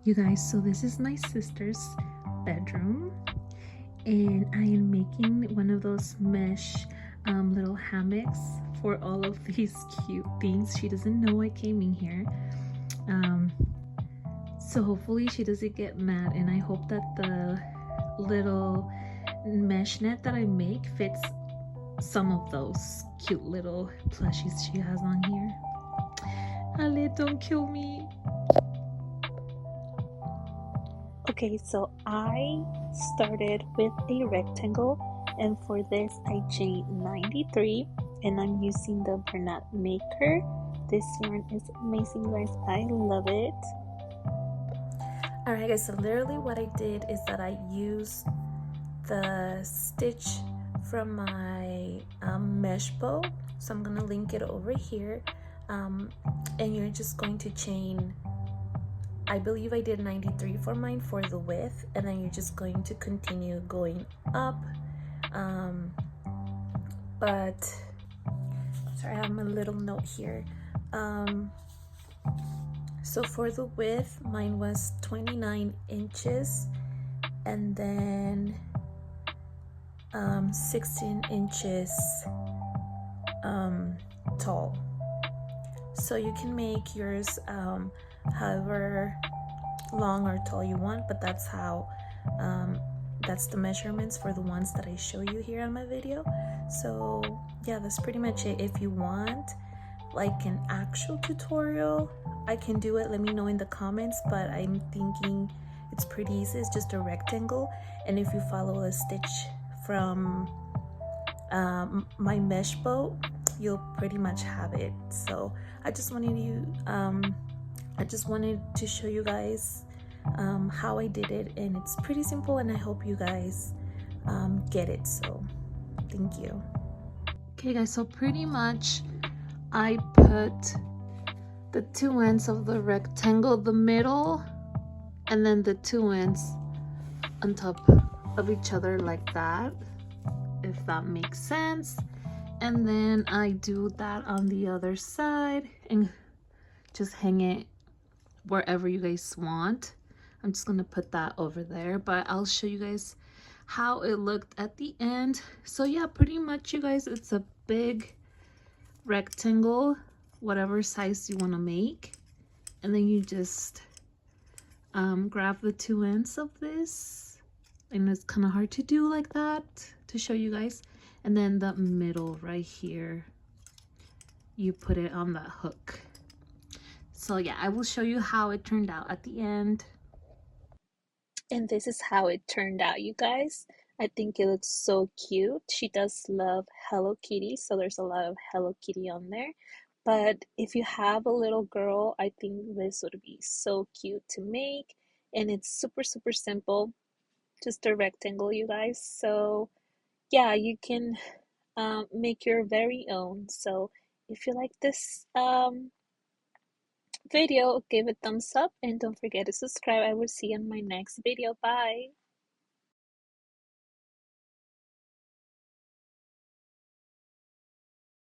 You guys, so this is my sister's bedroom, and I am making one of those mesh little hammocks for all of these cute things. She doesn't know I came in here. Um, so hopefully she doesn't get mad, and I hope that the little mesh net that I make fits some of those cute little plushies she has on here. Ale, don't kill me. Okay, so I started with a rectangle, and for this I chained 93, and I'm using the Bernat Maker. This yarn is amazing, guys. I love it. Alright guys, so literally what I did is that I used the stitch from my mesh bow, so I'm gonna link it over here, and you're just going to chain, I believe I did 93 for mine for the width, and then you're just going to continue going up, but sorry, I have a little note here. So for the width, mine was 29 inches, and then 16 inches tall. So you can make yours however long or tall you want, but that's how that's the measurements for the ones that I show you here on my video. So yeah, that's pretty much it. If you want like an actual tutorial, I can do it. Let me know in the comments, but I'm thinking it's pretty easy. It's just a rectangle, and if you follow a stitch from my mesh bow, you'll pretty much have it. So I just wanted to show you guys how I did it, and it's pretty simple, and I hope you guys get it. So thank you. Okay guys, so pretty much I put the two ends of the rectangle, the middle, and then the two ends on top of each other like that, if that makes sense. And then I do that on the other side and just hang it wherever you guys want. I'm just gonna put that over there, but I'll show you guys how it looked at the end. So yeah, pretty much you guys, it's a big rectangle, whatever size you want to make, and then you just grab the two ends of this, and it's kind of hard to do like that to show you guys, and then the middle right here, you put it on that hook. So yeah, I will show you how it turned out at the end. And this is how it turned out, you guys. I think it looks so cute. She does love Hello Kitty, so there's a lot of Hello Kitty on there. But if you have a little girl, I think this would be so cute to make. And it's super, super simple. Just a rectangle, you guys. So yeah, you can make your very own. So if you like this video, give it thumbs up and don't forget to subscribe. I will see you in my next video. Bye.